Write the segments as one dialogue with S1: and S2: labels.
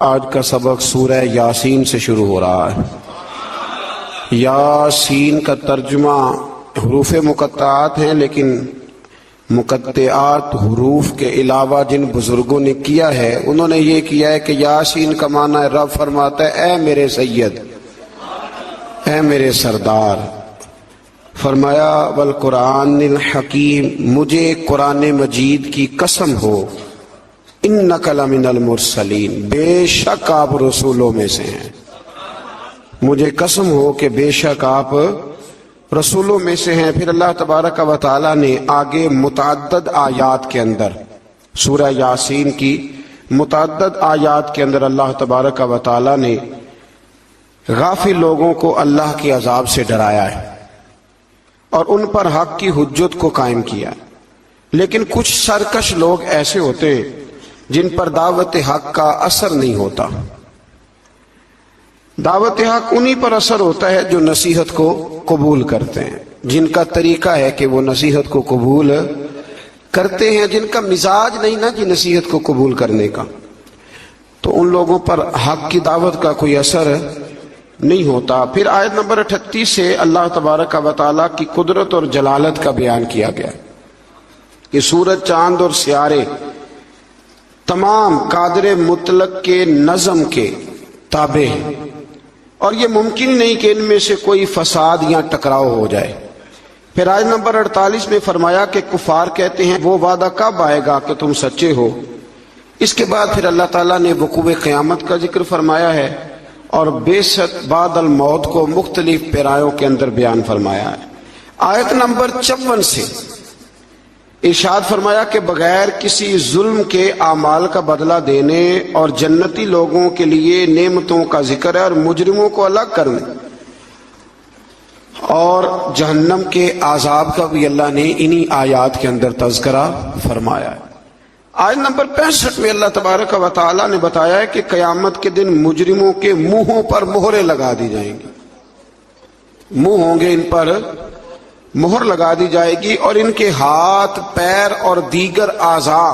S1: آج کا سبق سورہ یاسین سے شروع ہو رہا ہے۔ یاسین کا ترجمہ حروف مقطعات ہیں، لیکن مقطعات حروف کے علاوہ جن بزرگوں نے کیا ہے انہوں نے یہ کیا ہے کہ یاسین کا معنی ہے رب فرماتا ہے اے میرے سید، اے میرے سردار۔ فرمایا والقرآن الحکیم، مجھے قرآن مجید کی قسم ہو، انک لمن المرسلین، بے شک آپ رسولوں میں سے ہیں۔ مجھے قسم ہو کہ بے شک آپ رسولوں میں سے ہیں۔ پھر اللہ تبارک و تعالی نے آگے متعدد آیات کے اندر، سورہ یاسین کی متعدد آیات کے اندر اللہ تبارک و تعالی نے غافل لوگوں کو اللہ کے عذاب سے ڈرایا ہے اور ان پر حق کی حجت کو قائم کیا ہے۔ لیکن کچھ سرکش لوگ ایسے ہوتے ہیں جن پر دعوت حق کا اثر نہیں ہوتا۔ دعوت حق انہی پر اثر ہوتا ہے جو نصیحت کو قبول کرتے ہیں، جن کا طریقہ ہے کہ وہ نصیحت کو قبول کرتے ہیں، جن کا مزاج نہیں نا جی نصیحت کو قبول کرنے کا، تو ان لوگوں پر حق کی دعوت کا کوئی اثر نہیں ہوتا۔ پھر آیت نمبر 38 سے اللہ تبارک و تعالیٰ کی قدرت اور جلالت کا بیان کیا گیا کہ سورج، چاند اور سیارے تمام قادر مطلق کے نظم کے تابع ہیں، اور یہ ممکن نہیں کہ ان میں سے کوئی فساد یا ٹکراؤ ہو جائے۔ پھر آیت نمبر 48 میں فرمایا کہ کفار کہتے ہیں وہ وعدہ کب آئے گا کہ تم سچے ہو۔ اس کے بعد پھر اللہ تعالیٰ نے وقوع قیامت کا ذکر فرمایا ہے اور بعثت بعد الموت کو مختلف پیرایوں کے اندر بیان فرمایا ہے۔ آیت نمبر 54 سے ارشاد فرمایا کہ بغیر کسی ظلم کے اعمال کا بدلہ دینے اور جنتی لوگوں کے لیے نعمتوں کا ذکر ہے اور مجرموں کو الگ کرنے اور جہنم کے عذاب کا بھی اللہ نے انہی آیات کے اندر تذکرہ فرمایا ہے۔ آیت نمبر 65 میں اللہ تبارک و تعالیٰ نے بتایا ہے کہ قیامت کے دن مجرموں کے منہوں پر مہریں لگا دی جائیں گی، منہ ہوں گے ان پر مہر لگا دی جائے گی، اور ان کے ہاتھ، پیر اور دیگر اعضاء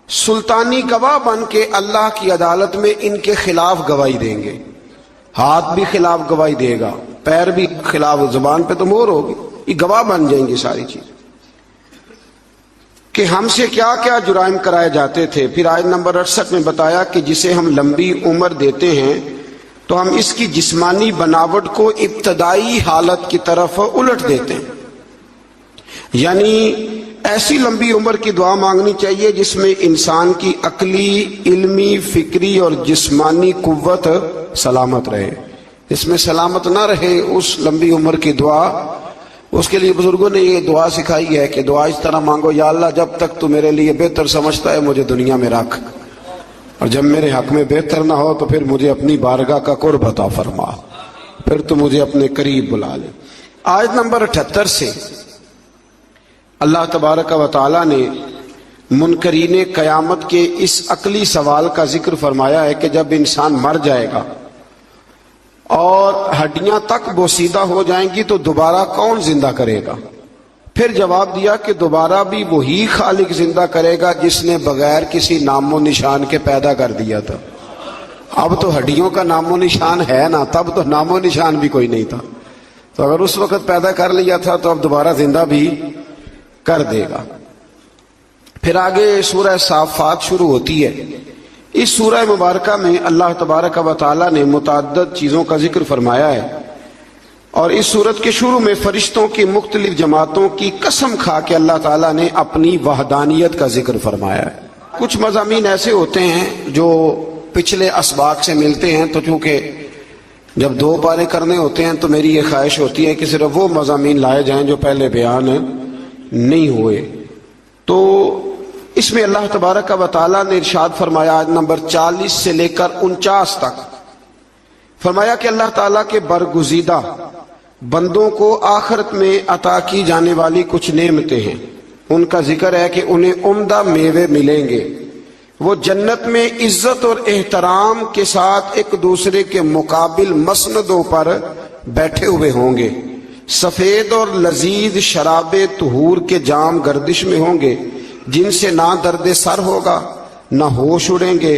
S1: سلطانی گواہ بن کے اللہ کی عدالت میں ان کے خلاف گواہی دیں گے۔ ہاتھ بھی خلاف گواہی دے گا، پیر بھی خلاف، زبان پہ تو مہر ہوگی، یہ گواہ بن جائیں گی ساری چیز کہ ہم سے کیا کیا جرائم کرائے جاتے تھے۔ پھر آیت نمبر 68 میں بتایا کہ جسے ہم لمبی عمر دیتے ہیں تو ہم اس کی جسمانی بناوٹ کو ابتدائی حالت کی طرف الٹ دیتے ہیں، یعنی ایسی لمبی عمر کی دعا مانگنی چاہیے جس میں انسان کی عقلی، علمی، فکری اور جسمانی قوت سلامت رہے۔ اس میں سلامت نہ رہے اس لمبی عمر کی دعا، اس کے لیے بزرگوں نے یہ دعا سکھائی ہے کہ دعا اس طرح مانگو، یا اللہ جب تک تو میرے لیے بہتر سمجھتا ہے مجھے دنیا میں رکھ، اور جب میرے حق میں بہتر نہ ہو تو پھر مجھے اپنی بارگاہ کا قرب عطا فرما، پھر تو مجھے اپنے قریب بلا لے۔ آیت نمبر 78 سے اللہ تبارک و تعالیٰ نے منکرین قیامت کے اس عقلی سوال کا ذکر فرمایا ہے کہ جب انسان مر جائے گا اور ہڈیاں تک بوسیدہ ہو جائیں گی تو دوبارہ کون زندہ کرے گا؟ پھر جواب دیا کہ دوبارہ بھی وہی خالق زندہ کرے گا جس نے بغیر کسی نام و نشان کے پیدا کر دیا تھا۔ اب تو ہڈیوں کا نام و نشان ہے نا، تب تو نام و نشان بھی کوئی نہیں تھا، تو اگر اس وقت پیدا کر لیا تھا تو اب دوبارہ زندہ بھی کر دے گا۔ پھر آگے سورہ صافات شروع ہوتی ہے۔ اس سورہ مبارکہ میں اللہ تبارک و تعالیٰ نے متعدد چیزوں کا ذکر فرمایا ہے، اور اس سورت کے شروع میں فرشتوں کی مختلف جماعتوں کی قسم کھا کے اللہ تعالیٰ نے اپنی وحدانیت کا ذکر فرمایا ہے۔ کچھ مضامین ایسے ہوتے ہیں جو پچھلے اسباق سے ملتے ہیں، تو چونکہ جب 2 پارے کرنے ہوتے ہیں تو میری یہ خواہش ہوتی ہے کہ صرف وہ مضامین لائے جائیں جو پہلے بیان نہیں ہوئے۔ تو اس میں اللہ تبارک و تعالیٰ نے ارشاد فرمایا آیت نمبر 40 سے لے کر 49 تک، فرمایا کہ اللہ تعالیٰ کے برگزیدہ بندوں کو آخرت میں عطا کی جانے والی کچھ نعمتیں ہیں، ان کا ذکر ہے کہ انہیں عمدہ میوے ملیں گے، وہ جنت میں عزت اور احترام کے ساتھ ایک دوسرے کے مقابل مسندوں پر بیٹھے ہوئے ہوں گے، سفید اور لذیذ شراب طہور کے جام گردش میں ہوں گے، جن سے نہ درد سر ہوگا نہ ہوش اڑیں گے،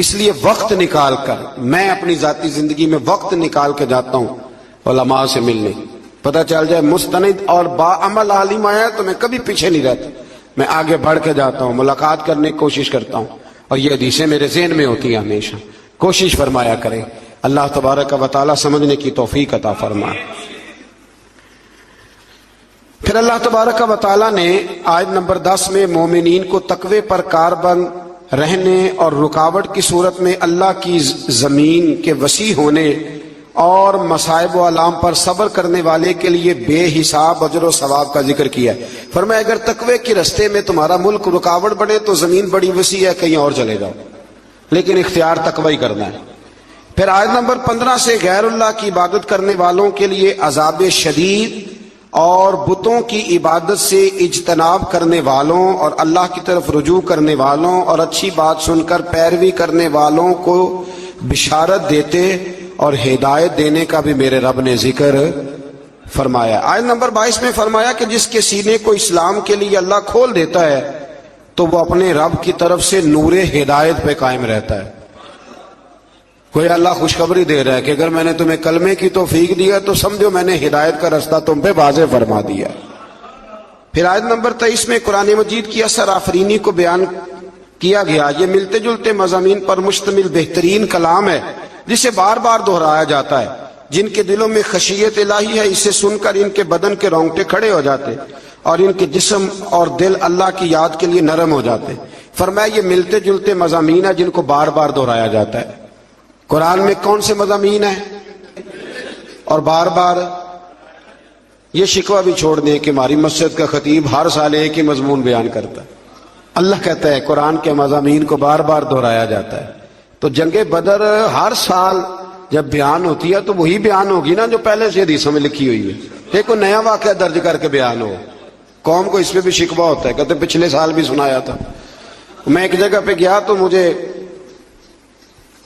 S1: اس لیے وقت نکال کر میں اپنی ذاتی زندگی میں وقت نکال کے جاتا ہوں علماء سے ملنے. پتہ چل جائے مستند اور باعمل عالم آیا تو میں کبھی پیچھے نہیں رہتا, میں آگے بڑھ کے جاتا ہوں, ملاقات کرنے کی کوشش کرتا ہوں. اور یہ حدیثیں میرے ذہن میں ہوتی ہیں ہمیشہ. کوشش فرمایا کریں. اللہ تبارک و تعالی سمجھنے کی توفیق عطا فرمائے. پھر اللہ تبارک و تعالی نے آیت نمبر 10 میں مومنین کو تقوی پر کاربند رہنے اور رکاوٹ کی صورت میں اللہ کی زمین کے وسیع ہونے اور مصائب و آلام پر صبر کرنے والے کے لیے بے حساب اجر و ثواب کا ذکر کیا ہے. فرمایا اگر تقوی کے رستے میں تمہارا ملک رکاوٹ بنے تو زمین بڑی وسیع ہے, کہیں اور چلے جاؤ, لیکن اختیار تقوی ہی کرنا ہے. پھر آیت نمبر 15 سے غیر اللہ کی عبادت کرنے والوں کے لیے عذاب شدید اور بتوں کی عبادت سے اجتناب کرنے والوں اور اللہ کی طرف رجوع کرنے والوں اور اچھی بات سن کر پیروی کرنے والوں کو بشارت دیتے اور ہدایت دینے کا بھی میرے رب نے ذکر فرمایا. آیت نمبر 22 میں فرمایا کہ جس کے سینے کو اسلام کے لیے اللہ کھول دیتا ہے تو وہ اپنے رب کی طرف سے نور ہدایت پہ قائم رہتا ہے. کوئی اللہ خوشخبری دے رہا ہے کہ اگر میں نے تمہیں کلمے کی توفیق دیا تو سمجھو میں نے ہدایت کا رستہ تم پہ واضح فرما دیا. پھر آیت نمبر 23 میں قرآن مجید کی اثر آفرینی کو بیان کیا گیا. یہ ملتے جلتے مضامین پر مشتمل بہترین کلام ہے جسے بار بار دہرایا جاتا ہے. جن کے دلوں میں خشیت الہی ہے اسے سن کر ان کے بدن کے رونگٹے کھڑے ہو جاتے اور ان کے جسم اور دل اللہ کی یاد کے لیے نرم ہو جاتے. فرمایا یہ ملتے جلتے مضامین ہیں جن کو بار بار دہرایا جاتا ہے. قرآن میں کون سے مضامین ہیں اور بار بار یہ شکوہ بھی چھوڑ دیں کہ ہماری مسجد کا خطیب ہر سال ایک ہی مضمون بیان کرتا ہے. اللہ کہتا ہے قرآن کے مضامین کو بار بار دہرایا جاتا ہے. تو جنگ بدر ہر سال جب بیان ہوتی ہے تو وہی بیان ہوگی نا جو پہلے سے حدیثوں میں لکھی ہوئی ہے. کہ کوئی نیا واقعہ درج کر کے بیان ہو. قوم کو اس پہ بھی شکوہ ہوتا ہے, کہتے پچھلے سال بھی سنایا تھا. میں ایک جگہ پہ گیا تو مجھے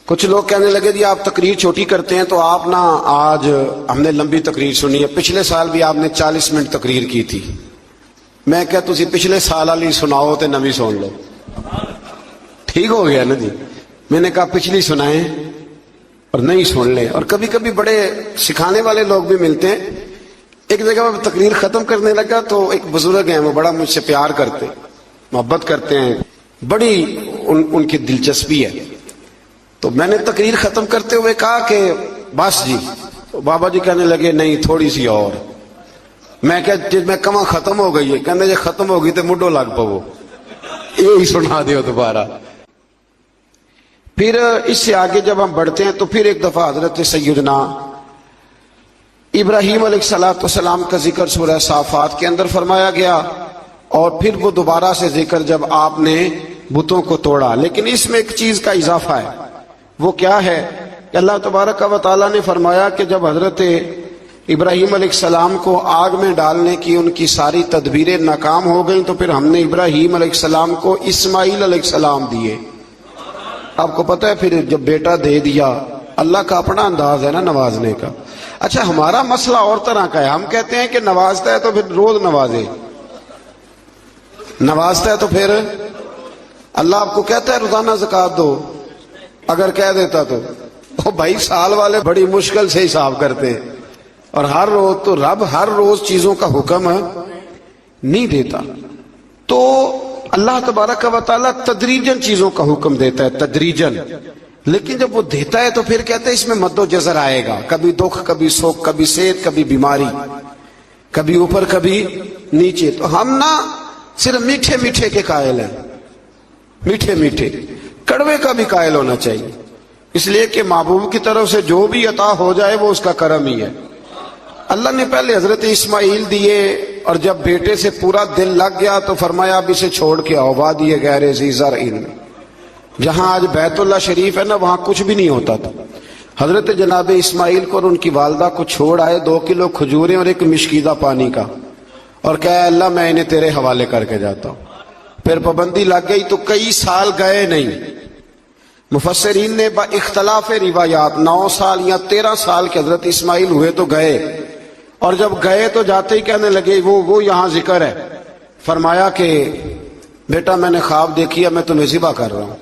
S1: کچھ لوگ کہنے لگے جی آپ تقریر چھوٹی کرتے ہیں تو آپ نا آج ہم نے لمبی تقریر سنی ہے, پچھلے سال بھی آپ نے 40 منٹ تقریر کی تھی. میں کہا تسی پچھلے سال والی سناؤ تے نویں سن لو. ٹھیک ہو گیا نا جی. میں نے کہا پچھلی سنائیں اور نہیں سن لیں. اور کبھی کبھی بڑے سکھانے والے لوگ بھی ملتے ہیں. ایک جگہ میں تقریر ختم کرنے لگا تو ایک بزرگ ہیں, وہ بڑا مجھ سے پیار کرتے محبت کرتے ہیں, بڑی ان کی دلچسپی ہے. تو میں نے تقریر ختم کرتے ہوئے کہا کہ بس جی. بابا جی کہنے لگے نہیں تھوڑی سی اور. میں کہ میں کہاں ختم ہو گئی ہے, کہنے جی ختم ہوگی تو مڈو لگ پو یہی سنا دیو دوبارہ. پھر اس سے آگے جب ہم بڑھتے ہیں تو پھر ایک دفعہ حضرت سیدنا ابراہیم علیہ السلام کا ذکر سورہ صافات کے اندر فرمایا گیا اور پھر وہ دوبارہ سے ذکر جب آپ نے بتوں کو توڑا. لیکن اس میں ایک چیز کا اضافہ ہے. وہ کیا ہے کہ اللہ تبارک و تعالیٰ نے فرمایا کہ جب حضرت ابراہیم علیہ السلام کو آگ میں ڈالنے کی ان کی ساری تدبیریں ناکام ہو گئیں تو پھر ہم نے ابراہیم علیہ السلام کو اسماعیل علیہ السلام دیے. آپ کو پتہ ہے پھر جب بیٹا دے دیا, اللہ کا اپنا انداز ہے نا نوازنے کا. اچھا ہمارا مسئلہ اور طرح کا ہے. ہم کہتے ہیں کہ نوازتا ہے تو پھر روز نوازے, نوازتا ہے تو پھر اللہ آپ کو کہتا ہے روزانہ زکوٰۃ دو. اگر کہہ دیتا تو بھائی سال والے بڑی مشکل سے حساب کرتے اور ہر روز تو رب ہر روز چیزوں کا حکم نہیں دیتا. تو اللہ تبارک و تعالیٰ تدریجن چیزوں کا حکم دیتا ہے, تدریجن. لیکن جب وہ دیتا ہے تو پھر کہتے ہیں اس میں مد و جزر آئے گا, کبھی دکھ کبھی سکھ, کبھی صحت کبھی بیماری, کبھی اوپر کبھی نیچے. تو ہم نا صرف میٹھے میٹھے کے قائل ہیں, میٹھے میٹھے. کڑوے کا بھی قائل ہونا چاہیے, اس لیے کہ محبوب کی طرف سے جو بھی عطا ہو جائے وہ اس کا کرم ہی ہے. اللہ نے پہلے حضرت اسماعیل دیے اور جب بیٹے سے پورا دل لگ گیا تو فرمایا اب اسے چھوڑ کے آؤ وادی غیر ذی زرع. جہاں آج بیت اللہ شریف ہے نا وہاں کچھ بھی نہیں ہوتا تھا. حضرت جناب اسماعیل کو اور ان کی والدہ کو چھوڑ آئے 2 کلو کھجوریں اور ایک مشکیدہ پانی کا, اور کہا اللہ میں انہیں تیرے حوالے کر کے جاتا ہوں. پھر پابندی لگ گئی تو کئی سال گئے نہیں. مفسرین نے با اختلاف روایات 9 سال یا 13 سال کے حضرت اسماعیل ہوئے تو گئے, اور جب گئے تو جاتے ہی کہنے لگے وہ یہاں ذکر ہے. فرمایا کہ بیٹا میں نے خواب دیکھی ہے, میں تمہیں ذبح کر رہا ہوں.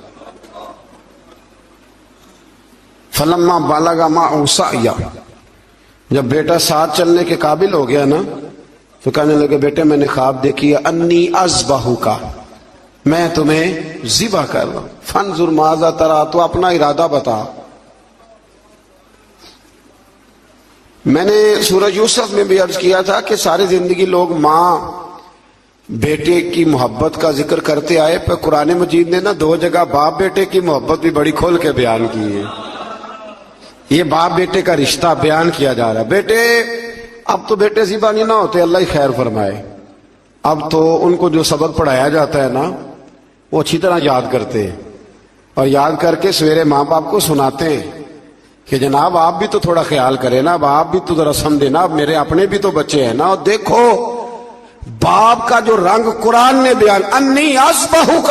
S1: فلما بالغ معه سعیا، جب بیٹا ساتھ چلنے کے قابل ہو گیا نا تو کہنے لگے بیٹے میں نے خواب دیکھی ہے انی اذبحک، میں تمہیں ذبح کر رہا ہوں، فانظر ماذا ترى، تو اپنا ارادہ بتا۔ میں نے سورہ یوسف میں بھی عرض کیا تھا کہ ساری زندگی لوگ ماں بیٹے کی محبت کا ذکر کرتے آئے، پر قرآن مجید نے نا 2 جگہ باپ بیٹے کی محبت بھی بڑی کھول کے بیان کی ہے۔ یہ باپ بیٹے کا رشتہ بیان کیا جا رہا ہے۔ بیٹے اب تو بیٹے ذبح نہیں نہ ہوتے، اللہ ہی خیر فرمائے، اب تو ان کو جو سبق پڑھایا جاتا ہے نا وہ اچھی طرح یاد کرتے ہیں، اور یاد کر کے سویرے ماں باپ کو سناتے ہیں کہ جناب آپ بھی تو تھوڑا خیال کریں نا، اب آپ بھی تو ذرا سمجھے نا، اب میرے اپنے بھی تو بچے ہیں نا۔ اور دیکھو باپ کا جو رنگ قرآن نے بیان، انی اذبحک،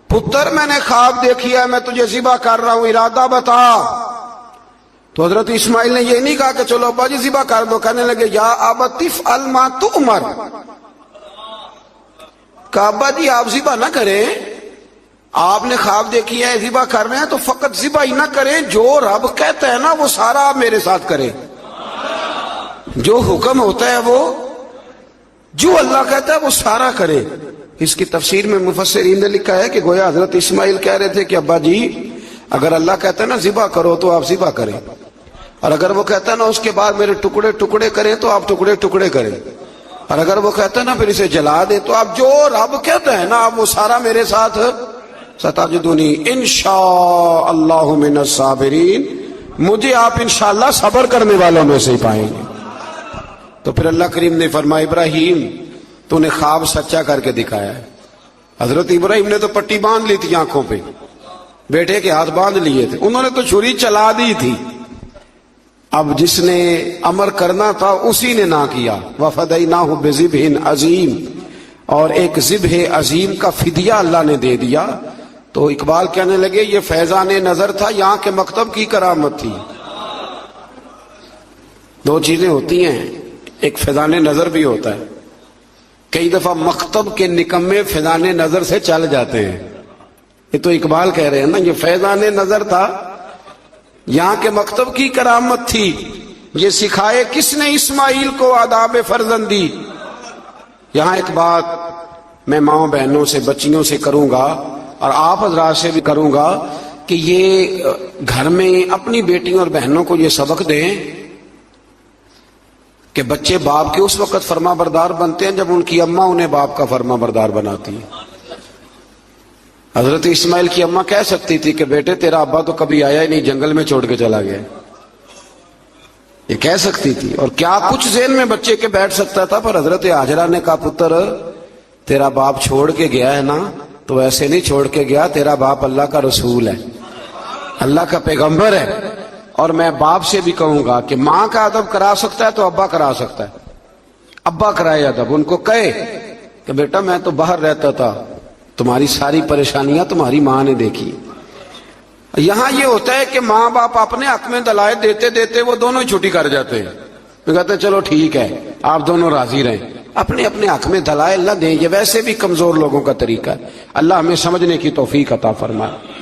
S1: پتر میں نے خواب دیکھی ہے میں تجھے ذبح کر رہا ہوں، ارادہ بتا۔ تو حضرت اسماعیل نے یہ نہیں کہا کہ چلو ابا جی ذبح کر دو، کہنے لگے یا ابت افعل ما تؤمر، کہا ابا جی آپ ذبح نہ کریں، آپ نے خواب دیکھی ہے ذبح کر رہے ہیں تو فقط ذبح ہی نہ کریں، جو رب کہتا ہے نا وہ سارا آپ میرے ساتھ کریں، جو حکم ہوتا ہے وہ، جو اللہ کہتا ہے وہ سارا کرے۔ اس کی تفسیر میں مفسرین نے لکھا ہے کہ گویا حضرت اسماعیل کہہ رہے تھے کہ ابا جی اگر اللہ کہتا ہے نا ذبح کرو تو آپ ذبح کریں، اور اگر وہ کہتا ہے نا اس کے بعد میرے ٹکڑے ٹکڑے کریں تو آپ ٹکڑے ٹکڑے کریں، اور اگر وہ کہتا ہے نا پھر اسے جلا دیں تو آپ جو رب کہتا ہے نا آپ وہ سارا میرے ساتھ، ستجدنی انشاء اللہ من الصابرین، مجھے آپ انشاءاللہ صبر کرنے والوں میں سے ہی پائیں گے۔ تو پھر اللہ کریم نے فرمایا ابراہیم تو نے خواب سچا کر کے دکھایا ہے۔ حضرت ابراہیم نے تو پٹی باندھ لی تھی آنکھوں پہ، بیٹے کے ہاتھ باندھ لیے تھے، انہوں نے تو چھری چلا دی تھی، اب جس نے امر کرنا تھا اسی نے نہ کیا۔ وَفَدَيْنَاهُ بِذِبْحٍ عَظِيمٍ، اور ایک ذبح عظیم کا فدیہ اللہ نے دے دیا۔ تو اقبال کہنے لگے یہ فیضان نظر تھا، یہاں کے مکتب کی کرامت تھی۔ 2 چیزیں ہوتی ہیں، ایک فیضان نظر بھی ہوتا ہے، کئی دفعہ مکتب کے نکمے فیضان نظر سے چل جاتے ہیں، یہ تو اقبال کہہ رہے ہیں نا، یہ فیضان نظر تھا، یہاں کے مکتب کی کرامت تھی۔ یہ سکھائے کس نے اسماعیل کو آداب فرزندی۔ یہاں ایک بات میں ماں بہنوں سے بچیوں سے کروں گا اور آپ حضرات سے بھی کروں گا کہ یہ گھر میں اپنی بیٹیوں اور بہنوں کو یہ سبق دیں کہ بچے باپ کے اس وقت فرما بردار بنتے ہیں جب ان کی اماں انہیں باپ کا فرما بردار بناتی ہے۔ حضرت اسماعیل کی اماں کہہ سکتی تھی کہ بیٹے تیرا ابا تو کبھی آیا ہی نہیں، جنگل میں چھوڑ کے چلا گیا، یہ کہہ سکتی تھی، اور کیا کچھ ذہن میں بچے کے بیٹھ سکتا تھا، پر حضرت ہاجرہ نے کہا پتر تیرا باپ چھوڑ کے گیا ہے نا تو ایسے نہیں چھوڑ کے گیا، تیرا باپ اللہ کا رسول ہے، اللہ کا پیغمبر ہے، اور میں باپ سے بھی کہوں گا کہ ماں کا ادب کرا سکتا ہے تو ابا کرا سکتا ہے، ابا کرائے ادب، ان کو کہے کہ بیٹا میں تو باہر رہتا تھا، تمہاری ساری پریشانیاں تمہاری ماں نے دیکھی۔ یہاں یہ ہوتا ہے کہ ماں باپ اپنے حق میں دلائل دیتے دیتے وہ دونوں ہی چھٹی کر جاتے ہیں، وہ کہتے ہیں چلو ٹھیک ہے آپ دونوں راضی رہیں، اپنے اپنے حق میں دلائل نہ دیں، یہ ویسے بھی کمزور لوگوں کا طریقہ ہے۔ اللہ ہمیں سمجھنے کی توفیق عطا فرمائے۔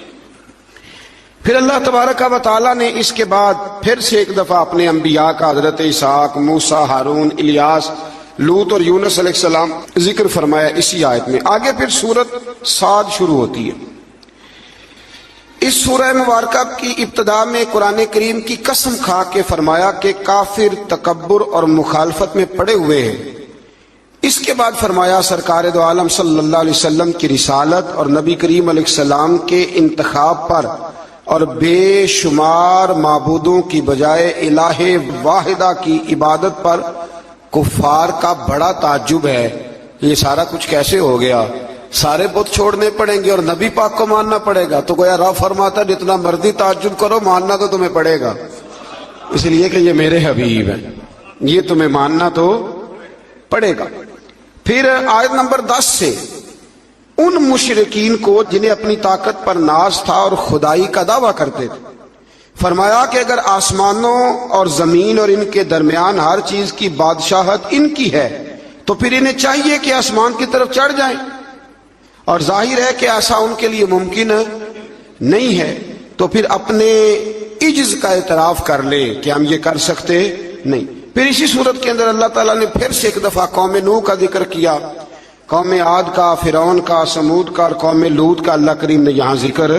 S1: پھر اللہ تبارک و تعالیٰ نے اس کے بعد پھر سے ایک دفعہ اپنے انبیاء کا حضرت اسحاق، موسیٰ، ہارون، الیاس، لوط اور یونس علیہ السلام ذکر فرمایا اسی آیت میں۔ آگے پھر سورۃ صاد شروع ہوتی ہے۔ اس سورہ مبارکہ کی ابتدا میں قرآن کریم کی قسم کھا کے فرمایا کہ کافر تکبر اور مخالفت میں پڑے ہوئے ہیں۔ اس کے بعد فرمایا سرکار دو عالم صلی اللہ علیہ وسلم کی رسالت اور نبی کریم علیہ السلام کے انتخاب پر اور بے شمار معبودوں کی بجائے الہ واحدہ کی عبادت پر کفار کا بڑا تعجب ہے، یہ سارا کچھ کیسے ہو گیا، سارے بت چھوڑنے پڑیں گے اور نبی پاک کو ماننا پڑے گا۔ تو گویا رب فرماتا ہے جتنا مرضی تعجب کرو ماننا تو تمہیں پڑے گا، اس لیے کہ یہ میرے حبیب ہیں، یہ تمہیں ماننا تو پڑے گا۔ پھر آیت نمبر 10 سے ان مشرکین کو جنہیں اپنی طاقت پر ناز تھا اور خدائی کا دعویٰ کرتے تھے، فرمایا کہ اگر آسمانوں اور زمین اور ان کے درمیان ہر چیز کی بادشاہت ان کی ہے تو پھر انہیں چاہیے کہ آسمان کی طرف چڑھ جائیں، اور ظاہر ہے کہ ایسا ان کے لیے ممکن نہیں ہے۔ تو پھر اپنے عجز کا اعتراف کر لے کہ ہم یہ کر سکتے نہیں. پھر اسی صورت کے اندر اللہ تعالیٰ نے پھر سے ایک دفعہ قوم نوح کا ذکر کیا، قوم عاد کا، فرعون کا، سمود کا اور قوم لوط کا اللہ کریم نے یہاں ذکر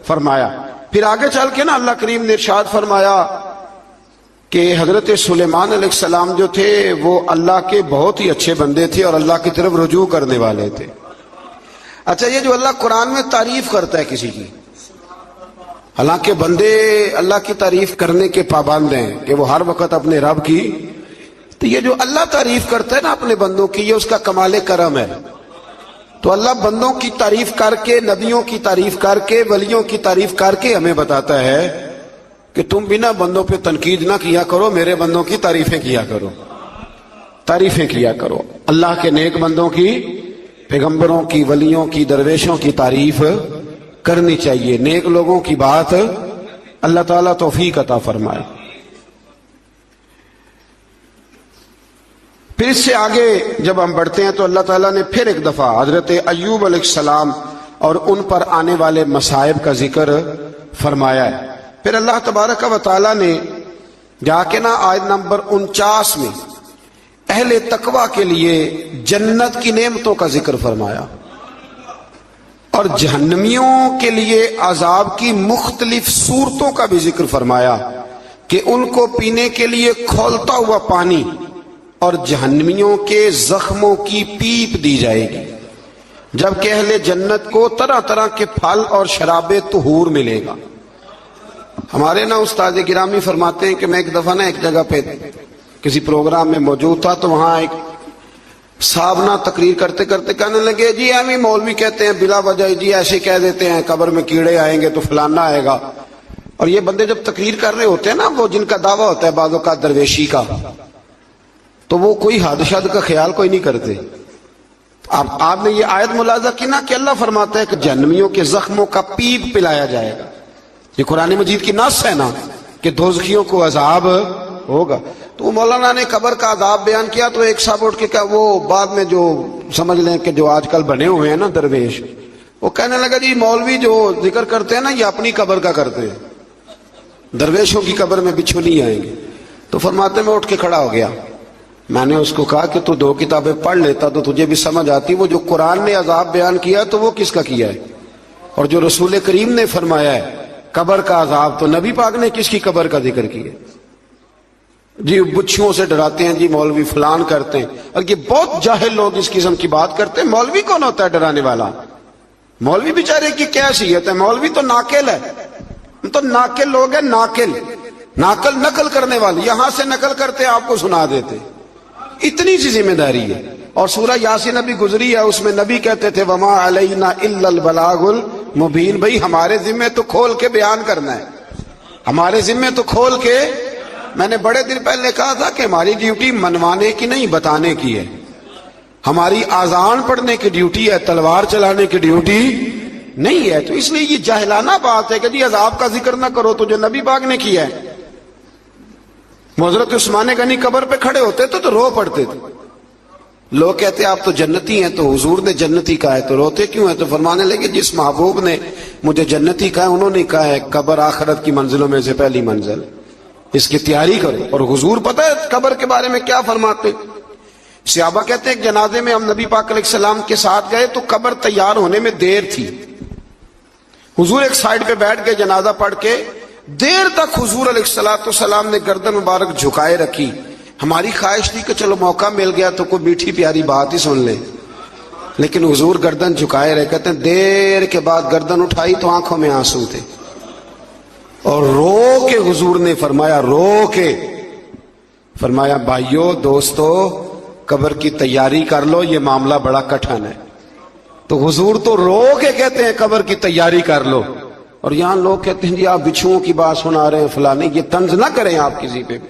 S1: فرمایا. پھر آگے چل کے نا اللہ کریم نے ارشاد فرمایا کہ حضرت سلیمان علیہ السلام جو تھے وہ اللہ کے بہت ہی اچھے بندے تھے اور اللہ کی طرف رجوع کرنے والے تھے. اچھا، یہ جو اللہ قرآن میں تعریف کرتا ہے کسی کی، حالانکہ بندے اللہ کی تعریف کرنے کے پابند ہیں کہ وہ ہر وقت اپنے رب کی، تو یہ جو اللہ تعریف کرتا ہے نا اپنے بندوں کی، یہ اس کا کمال کرم ہے. تو اللہ بندوں کی تعریف کر کے، نبیوں کی تعریف کر کے، ولیوں کی تعریف کر کے ہمیں بتاتا ہے کہ تم بنا بندوں پہ تنقید نہ کیا کرو، میرے بندوں کی تعریفیں کیا کرو، تعریفیں کیا کرو. اللہ کے نیک بندوں کی، پیغمبروں کی، ولیوں کی، درویشوں کی تعریف کرنی چاہیے. نیک لوگوں کی بات اللہ تعالیٰ توفیق عطا فرمائے. پھر اس سے آگے جب ہم بڑھتے ہیں تو اللہ تعالیٰ نے پھر ایک دفعہ حضرت ایوب علیہ السلام اور ان پر آنے والے مصائب کا ذکر فرمایا ہے. پھر اللہ تبارک و تعالیٰ نے جا کے نا آیت نمبر 49 میں اہل تقوی کے لیے جنت کی نعمتوں کا ذکر فرمایا اور جہنمیوں کے لیے عذاب کی مختلف صورتوں کا بھی ذکر فرمایا کہ ان کو پینے کے لیے کھولتا ہوا پانی اور جہنمیوں کے زخموں کی پیپ دی جائے گی، جبکہ اہل جنت کو طرح طرح کے پھل اور شراب طہور ملے گا. ہمارے نا استاد گرامی فرماتے ہیں کہ میں ایک دفعہ نا ایک جگہ پہ کسی پروگرام میں موجود تھا، تو وہاں ایک صاحب نا تقریر کرتے کرتے کہنے لگے جی ہم ہی مولوی کہتے ہیں بلا وجہ جی ایسے کہہ دیتے ہیں قبر میں کیڑے آئیں گے تو فلانا آئے گا. اور یہ بندے جب تقریر کر رہے ہوتے ہیں نا، وہ جن کا دعویٰ ہوتا ہے بعضوں کا درویشی کا، تو وہ کوئی حد شد کا خیال کوئی نہیں کرتے. آپ نے یہ آیت ملاحظہ کی نا کہ اللہ فرماتا ہے کہ جہنمیوں کے زخموں کا پیپ پلایا جائے گا. یہ قرآن مجید کی نص ہے نا کہ دوزخیوں کو عذاب ہوگا. تو مولانا نے قبر کا عذاب بیان کیا تو ایک صاحب اٹھ کے کہا، وہ بعد میں جو سمجھ لیں کہ جو آج کل بنے ہوئے ہیں نا درویش، وہ کہنے لگا جی مولوی جو ذکر کرتے ہیں نا یہ اپنی قبر کا کرتے ہیں، درویشوں کی قبر میں بچھو نہیں آئیں گے. تو فرماتے میں اٹھ کے کھڑا ہو گیا. میں نے اس کو کہا کہ تو 2 کتابیں پڑھ لیتا تو تجھے بھی سمجھ آتی. وہ جو قرآن نے عذاب بیان کیا تو وہ کس کا کیا ہے، اور جو رسول کریم نے فرمایا ہے قبر کا عذاب، تو نبی پاک نے کس کی قبر کا ذکر کیا. جی بچھوؤں سے ڈراتے ہیں، جی مولوی فلان کرتے ہیں، اور یہ بہت جاہل لوگ اس قسم کی بات کرتے ہیں. مولوی کون ہوتا ہے ڈرانے والا؟ مولوی بیچارے کی کیا حیثیت ہے؟ مولوی تو ناقل ہے، تو ناقل لوگ ہیں، ناقل نقل کرنے والے، یہاں سے نقل کرتے آپ کو سنا دیتے. اتنی سی ذمہ داری ہے. اور سورہ یاسین ابھی گزری ہے، اس میں نبی کہتے تھے وما علینا الا البلاغ المبین. بھئی ہمارے ذمے تو کھول کے بیان کرنا ہے، ہمارے ذمے تو کھول کے. میں نے بڑے دن پہلے کہا تھا کہ ہماری ڈیوٹی منوانے کی نہیں بتانے کی ہے. ہماری آذان پڑھنے کی ڈیوٹی ہے، تلوار چلانے کی ڈیوٹی نہیں ہے. تو اس لیے یہ جاہلانہ بات ہے کہ جی عذاب کا ذکر نہ کرو تو جو نبی پاک نے کیا ہے. حضرت عثمان غنی قبر پہ کھڑے ہوتے تھے تو رو پڑتے تھے. لوگ کہتے آپ تو جنتی ہیں، تو حضور نے جنتی کہا ہے تو روتے کیوں ہیں؟ تو فرمانے لگے جس محبوب نے مجھے جنتی کہا ہے انہوں نے کہا ہے قبر آخرت کی منزلوں میں سے پہلی منزل، اس کی تیاری کرو. اور حضور پتہ ہے قبر کے بارے میں کیا فرماتے؟ صحابہ کہتے ہیں کہ جنازے میں ہم نبی پاک علیہ السلام کے ساتھ گئے تو قبر تیار ہونے میں دیر تھی. حضور ایک سائڈ پہ بیٹھ کے جنازہ پڑھ کے دیر تک حضور علیہ السلام نے گردن مبارک جھکائے رکھی. ہماری خواہش تھی کہ چلو موقع مل گیا تو کوئی میٹھی پیاری بات ہی سن لے، لیکن حضور گردن جھکائے رہے. کہتے ہیں دیر کے بعد گردن اٹھائی تو آنکھوں میں آنسو تھے، اور رو کے حضور نے فرمایا، رو کے فرمایا بھائیو دوستو قبر کی تیاری کر لو، یہ معاملہ بڑا کٹھن ہے. تو حضور تو رو کے کہتے ہیں قبر کی تیاری کر لو، اور یہاں لوگ کہتے ہیں جی آپ بچھوؤں کی بات سنا رہے ہیں فلانے. یہ طنز نہ کریں آپ کسی پہ بھی.